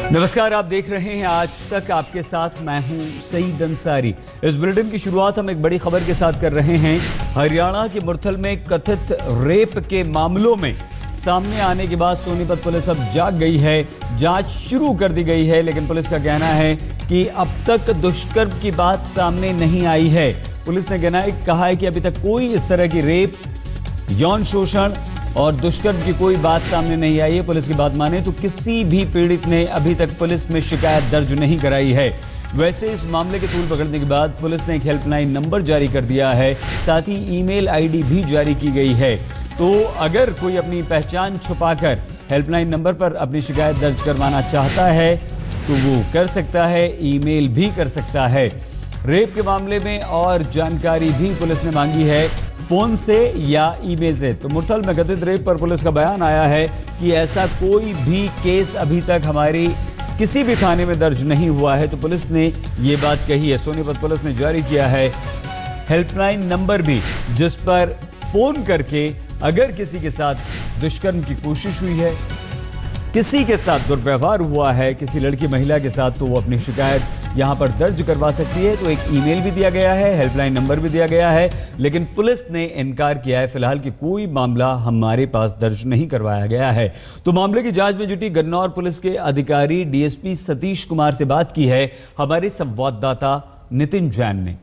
नमस्कार, आप देख रहे हैं आज तक, आपके साथ मैं हूं सईद अंसारी। इस बुलेटिन की शुरुआत हम एक बड़ी खबर के साथ कर रहे हैं। हरियाणा के मुरथल में कथित रेप के मामलों में सामने आने के बाद सोनीपत पुलिस अब जाग गई है, जांच शुरू कर दी गई है। लेकिन पुलिस का कहना है कि अब तक दुष्कर्म की बात सामने नहीं आई है। पुलिस ने कहा है कि अभी तक कोई इस तरह की रेप, यौन शोषण और दुष्कर्म की कोई बात सामने नहीं आई है। पुलिस की बात माने तो किसी भी पीड़ित ने अभी तक पुलिस में शिकायत दर्ज नहीं कराई है। वैसे इस मामले के तूल पकड़ने के बाद पुलिस ने एक हेल्पलाइन नंबर जारी कर दिया है, साथ ही ईमेल आईडी भी जारी की गई है। तो अगर कोई अपनी पहचान छुपाकर हेल्पलाइन नंबर पर अपनी शिकायत दर्ज करवाना चाहता है तो वो कर सकता है, ईमेल भी कर सकता है। रेप के मामले में और जानकारी भी पुलिस ने मांगी है, फोन से या ईमेल से। तो मुरथल में कथित रेप पर पुलिस का बयान आया है कि ऐसा कोई भी केस अभी तक हमारी किसी भी थाने में दर्ज नहीं हुआ है। तो पुलिस ने ये बात कही है। सोनीपत पुलिस ने जारी किया है हेल्पलाइन नंबर भी, जिस पर फोन करके अगर किसी के साथ दुष्कर्म की कोशिश हुई है, किसी के साथ दुर्व्यवहार हुआ है, किसी लड़की महिला के साथ, तो वो अपनी शिकायत यहां पर दर्ज करवा सकती है। तो एक ईमेल भी दिया गया है, हेल्पलाइन नंबर भी दिया गया है, लेकिन पुलिस ने इनकार किया है फिलहाल कि कोई मामला हमारे पास दर्ज नहीं करवाया गया है। तो मामले की जांच में जुटी गन्नौर पुलिस के अधिकारी डीएसपी सतीश कुमार से बात की है हमारे संवाददाता नितिन जैन ने।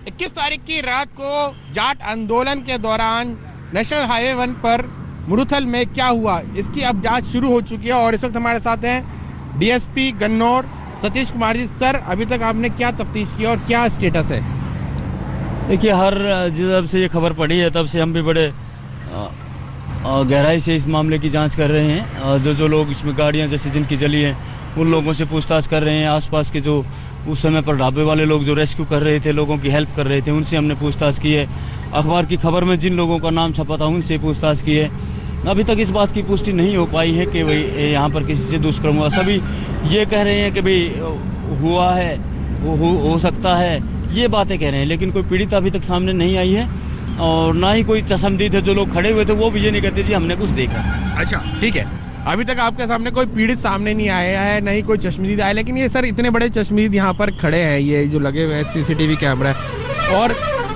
21 तारीख की रात को जाट आंदोलन के दौरान नेशनल हाईवे 1 पर मुरथल में क्या हुआ, इसकी अब जांच शुरू हो चुकी है और इस वक्त हमारे साथ हैं डीएसपी गन्नौर सतीश कुमार जी। सर, अभी तक आपने क्या तफ्तीश की और क्या स्टेटस है? देखिए, जब से ये खबर पड़ी है तब से हम भी बड़े गहराई से इस मामले की जांच कर रहे हैं। जो लोग इसमें गाड़ियां जैसे जिनकी जली हैं उन लोगों से पूछताछ कर रहे हैं। आसपास के जो उस समय पर ढाबे वाले लोग जो रेस्क्यू कर रहे थे, लोगों की हेल्प कर रहे थे, उनसे हमने पूछताछ की है। अखबार की खबर में जिन लोगों का नाम छपा था उनसे पूछताछ की है। अभी तक इस बात की पुष्टि नहीं हो पाई है कि भाई यहाँ पर किसी से दुष्कर्म हुआ। सभी ये कह रहे हैं कि भाई हुआ है, हो सकता है, ये बातें कह रहे हैं, लेकिन कोई पीड़ित अभी तक सामने नहीं आई है और ना ही कोई चश्मदीद है। जो लोग खड़े हुए थे वो भी ये नहीं कहते जी हमने कुछ देखा। अच्छा, ठीक है। अभी तक आपके सामने कोई पीड़ित सामने नहीं आया है, नहीं कोई चश्मदीद आया, लेकिन ये सर इतने बड़े चश्मदीद यहाँ पर खड़े हैं, ये जो लगे हुए हैं सीसीटीवी कैमरा है, और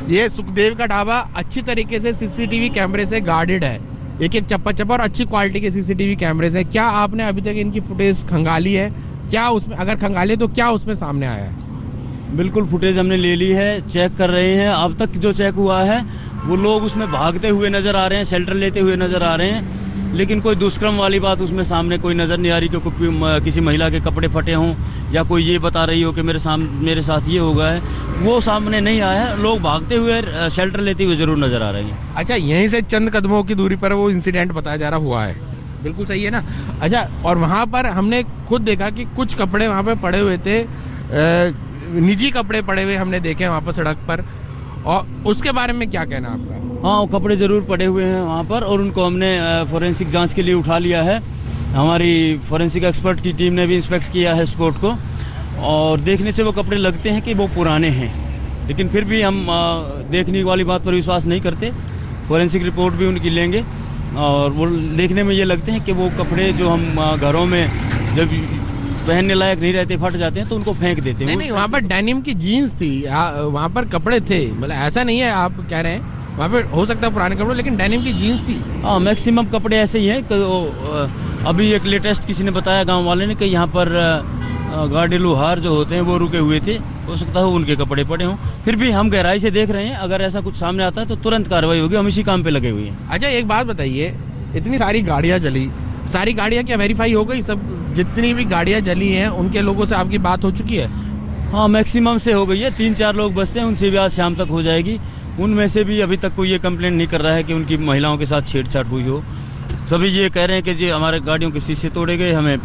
ये सुखदेव का ढाबा अच्छी तरीके से सीसीटीवी कैमरे से गार्डेड है। एक चप्पा और अच्छी क्वालिटी के सीसीटीवी कैमरे से। क्या आपने अभी तक इनकी फुटेज खंगाली है? क्या उसमें, अगर खंगाली तो क्या उसमें सामने आया है? बिल्कुल, फुटेज हमने ले ली है, चेक कर रहे हैं। अब तक जो चेक हुआ है वो लोग उसमें भागते हुए नज़र आ रहे हैं, शेल्टर लेते हुए नज़र आ रहे हैं, लेकिन कोई दुष्कर्म वाली बात उसमें सामने कोई नज़र नहीं आ रही कि किसी महिला के कपड़े फटे हों या कोई ये बता रही हो कि मेरे साथ ये हो गया है, वो सामने नहीं आया है। लोग भागते हुए, शेल्टर लेते हुए ज़रूर नज़र आ रहे हैं। अच्छा, यहीं से चंद कदमों की दूरी पर वो इंसिडेंट बताया जा रहा हुआ है, बिल्कुल सही है ना? अच्छा, और वहाँ पर हमने खुद देखा कि कुछ कपड़े वहाँ पर पड़े हुए थे, निजी कपड़े पड़े हुए हमने देखे वहाँ पर सड़क पर, और उसके बारे में क्या कहना आपका? हाँ, वो कपड़े ज़रूर पड़े हुए हैं वहाँ पर और उनको हमने फोरेंसिक जांच के लिए उठा लिया है। हमारी फोरेंसिक एक्सपर्ट की टीम ने भी इंस्पेक्ट किया है स्पॉट को, और देखने से वो कपड़े लगते हैं कि वो पुराने हैं, लेकिन फिर भी हम देखने वाली बात पर विश्वास नहीं करते। फोरेंसिक रिपोर्ट भी उनकी लेंगे और वो देखने में ये लगते हैं कि वो कपड़े जो हम घरों में जब पहनने लायक नहीं रहते, फट जाते हैं, तो उनको फेंक देते हैं। नहीं, वहाँ पर डेनिम की जीन्स थी, वहाँ पर कपड़े थे, मतलब ऐसा नहीं है आप कह रहे हैं वहाँ पे हो सकता है पुराने कपड़े, लेकिन डेनिम की जीन्स थी। हाँ, मैक्सिमम कपड़े ऐसे ही हैं। अभी एक लेटेस्ट किसी ने बताया गांव वाले ने कि यहाँ पर गाड़ी लोहार जो होते हैं वो रुके हुए थे, हो सकता है उनके कपड़े पड़े हों। फिर भी हम गहराई से देख रहे हैं, अगर ऐसा कुछ सामने आता है तो तुरंत कार्रवाई होगी। हम इसी काम पे लगे हुए हैं। अच्छा, एक बात बताइए, इतनी सारी गाड़ियाँ जली, सारी गाड़ियाँ क्या वेरीफाई हो गई? सब जितनी भी गाड़ियाँ जली हैं उनके लोगों से आपकी बात हो चुकी है? हाँ, मैक्सिमम से हो गई है। 3-4 लोग बचते हैं, उनसे भी आज शाम तक हो जाएगी। उनमें से भी अभी तक कोई ये कंप्लेंट नहीं कर रहा है कि उनकी महिलाओं के साथ छेड़छाड़ हुई हो। सभी ये कह रहे हैं कि जी हमारे गाड़ियों के शीशे तोड़े गए, हमें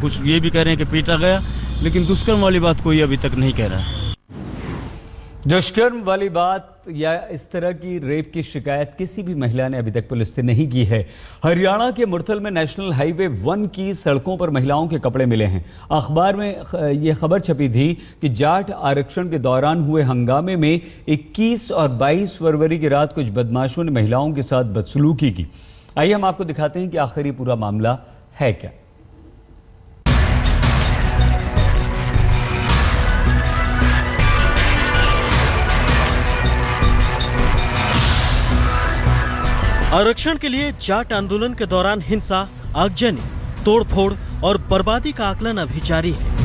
कुछ ये भी कह रहे हैं कि पीटा गया, लेकिन दुष्कर्म वाली बात कोई अभी तक नहीं कह रहा है। दुष्कर्म वाली बात या इस तरह की रेप की शिकायत किसी भी महिला ने अभी तक पुलिस से नहीं की है। हरियाणा के मुरथल में नेशनल हाईवे 1 की सड़कों पर महिलाओं के कपड़े मिले हैं। अखबार में यह खबर छपी थी कि जाट आरक्षण के दौरान हुए हंगामे में 21 और 22 फरवरी की रात कुछ बदमाशों ने महिलाओं के साथ बदसलूकी की। आइए हम आपको दिखाते हैं कि आखिर ये पूरा मामला है क्या। आरक्षण के लिए जाट आंदोलन के दौरान हिंसा, आगजनी, तोड़फोड़ और बर्बादी का आकलन अभी जारी है।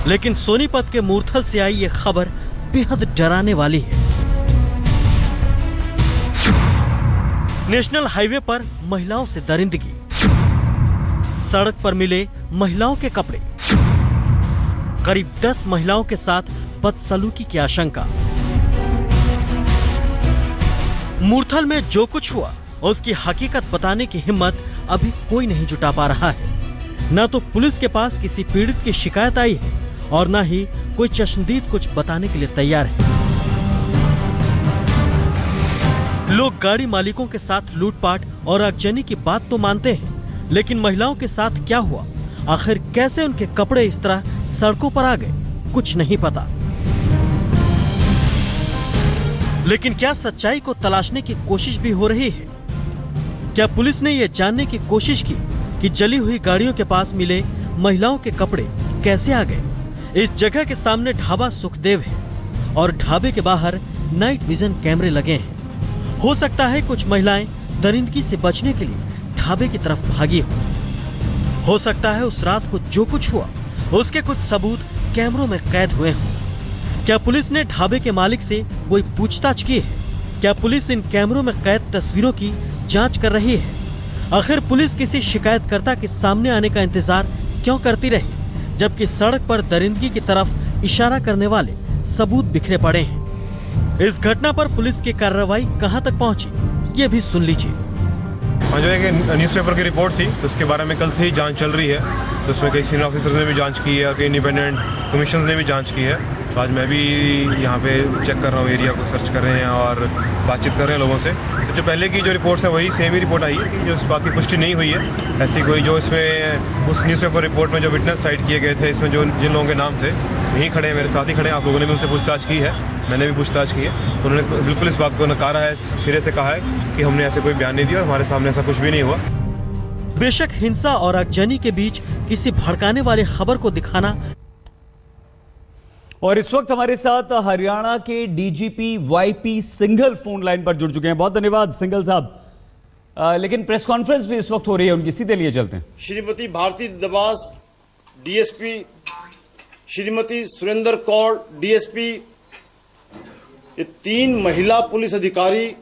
लेकिन सोनीपत के मूर्थल से आई ये खबर बेहद डराने वाली है। नेशनल हाईवे पर महिलाओं से दरिंदगी, सड़क पर मिले महिलाओं के कपड़े, करीब 10 महिलाओं के साथ बदसलूकी की आशंका। मूर्थल में जो कुछ हुआ उसकी हकीकत बताने की हिम्मत अभी कोई नहीं जुटा पा रहा है। न तो पुलिस के पास किसी पीड़ित की शिकायत आई है और न ही कोई चश्मदीद कुछ बताने के लिए तैयार है। लोग गाड़ी मालिकों के साथ लूटपाट और आगजनी की बात तो मानते हैं, लेकिन महिलाओं के साथ क्या हुआ, आखिर कैसे उनके कपड़े इस तरह सड़कों पर आ गए, कुछ नहीं पता। लेकिन क्या सच्चाई को तलाशने की कोशिश भी हो रही है? क्या पुलिस ने यह जानने की कोशिश की कि जली हुई गाड़ियों के पास मिले महिलाओं के कपड़े कैसे आ गए? इस जगह के सामने ढाबा सुखदेव है और ढाबे के बाहर नाइट विजन कैमरे लगे हैं। हो सकता है कुछ महिलाएं दरिंदगी से बचने के लिए ढाबे की तरफ भागी हो सकता है उस रात को जो कुछ हुआ उसके कुछ सबूत कैमरों में कैद हुए हों। क्या पुलिस ने ढाबे के मालिक से कोई पूछताछ की है? क्या पुलिस इन कैमरों में कैद तस्वीरों की जांच कर रही है? आखिर पुलिस किसी शिकायतकर्ता के सामने आने का इंतजार क्यों करती रही, जबकि सड़क पर दरिंदगी की तरफ इशारा करने वाले सबूत बिखरे पड़े हैं? इस घटना पर पुलिस की कार्रवाई कहां तक पहुंची, ये भी सुन लीजिए। जो एक न्यूज़पेपर की रिपोर्ट थी उसके बारे में कल से ही जांच चल रही है, तो उसमें कई सीनियर ऑफिसर्स ने भी जांच की है और कई इंडिपेंडेंट कमीशन ने भी जांच की है। तो आज मैं भी यहाँ पे चेक कर रहा हूँ, एरिया को सर्च कर रहे हैं और बातचीत कर रहे हैं लोगों से। तो जो पहले की जो रिपोर्ट्स है वही सेम ही रिपोर्ट आई है, जो इस बात की पुष्टि नहीं हुई है। ऐसी कोई जो इसमें उस न्यूज़पेपर रिपोर्ट में जो विटनेस साइड किए गए थे, इसमें जो जिन लोगों के नाम थे यहीं खड़े हैं, मेरे साथ ही खड़े हैं। आप लोगों ने भी उनसे पूछताछ की है, मैंने भी पूछताछ की है। तो उन्होंने बिल्कुल इस बात को नकारा है, सिरे से कहा है कि हमने ऐसे कोई बयान नहीं दिया, हमारे सामने ऐसा कुछ भी नहीं हुआ। बेशक हिंसा और आगजनी के बीच किसी भड़काने वाली खबर को दिखाना। और इस वक्त हमारे साथ हरियाणा के DGP YP Singhal phone line पर जुड़ चुके हैं। बहुत धन्यवाद सिंघल साहब। लेकिन प्रेस कॉन्फ्रेंस भी इस वक्त हो रही है उनकी, सीधे लिए चलते हैं। श्रीमती भारती दबास डीएसपी, श्रीमती सुरेंद्र कौर डीएसपी, ये 3 महिला पुलिस अधिकारी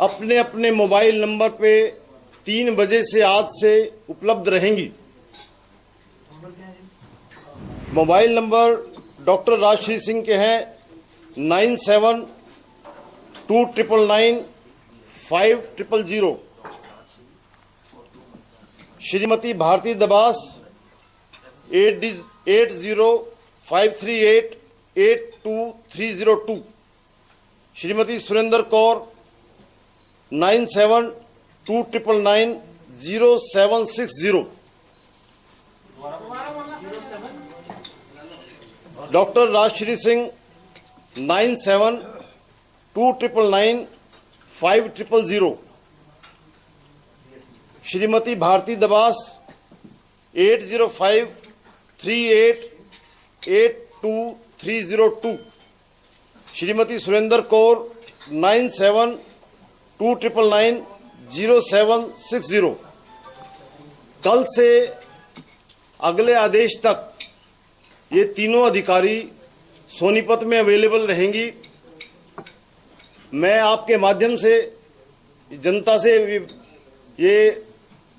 अपने अपने मोबाइल नंबर पे 3 बजे से आज से उपलब्ध रहेंगी। Mobile number doctor Rajshree Singh के हैं 9729995000। श्रीमती भारती दबास 8053882302। श्रीमती सुरेंद्र कौर 9729990760। डॉक्टर राजश्री सिंह 9729995000। श्रीमती भारती दबास 8053882302। श्रीमती सुरेंद्र कौर 9729990760। कल से अगले आदेश तक ये तीनों अधिकारी सोनीपत में अवेलेबल रहेंगी। मैं आपके माध्यम से जनता से ये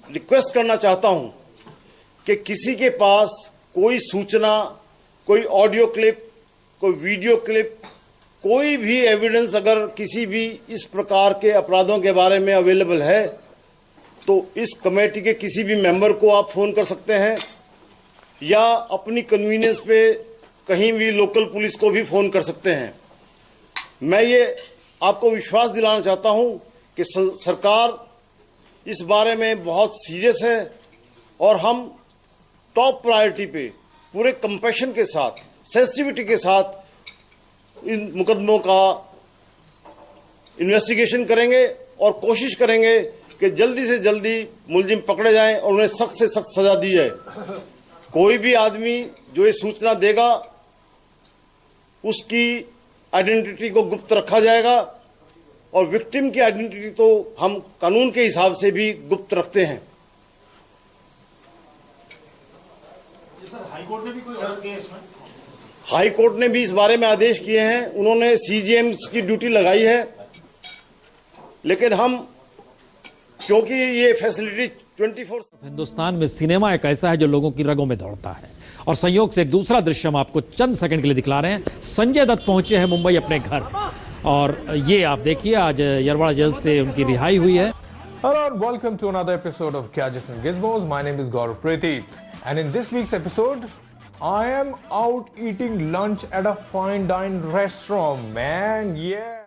रिक्वेस्ट करना चाहता हूं कि किसी के पास कोई सूचना, कोई ऑडियो क्लिप, कोई वीडियो क्लिप, कोई भी एविडेंस अगर किसी भी इस प्रकार के अपराधों के बारे में अवेलेबल है तो इस कमेटी के किसी भी मेंबर को आप फोन कर सकते हैं या अपनी कन्वीनियंस पे कहीं भी लोकल पुलिस को भी फोन कर सकते हैं। मैं ये आपको विश्वास दिलाना चाहता हूं कि सरकार इस बारे में बहुत सीरियस है और हम टॉप प्रायोरिटी पे पूरे कंपैशन के साथ, सेंसिटिविटी के साथ इन मुकदमों का इन्वेस्टिगेशन करेंगे और कोशिश करेंगे कि जल्दी से जल्दी मुलजिम पकड़े जाएं और उन्हें सख्त से सख्त सजा दी जाए। कोई भी आदमी जो ये सूचना देगा उसकी आइडेंटिटी को गुप्त रखा जाएगा और विक्टिम की आइडेंटिटी तो हम कानून के हिसाब से भी गुप्त रखते हैं। हाई कोर्ट ने भी इस बारे में आदेश किए हैं, उन्होंने सीजीएम की ड्यूटी लगाई है, लेकिन हम क्योंकि ये फैसिलिटी 24 हिंदुस्तान में सिनेमा एक ऐसा है जो लोगों की रगों में दौड़ता है। और संयोग से एक दूसरा दृश्य हम आपको चंद सेकंड के लिए दिखला रहे हैं। संजय दत्त पहुंचे हैं मुंबई अपने घर, और ये आप देखिए आज यरवाड़ा जेल से उनकी रिहाई हुई है। Hello and welcome to another episode of Gadgets and Gizmos. My name is Gaurav Preeti, and in this week's episode, I am out eating lunch at a fine dine restaurant, man. Yeah.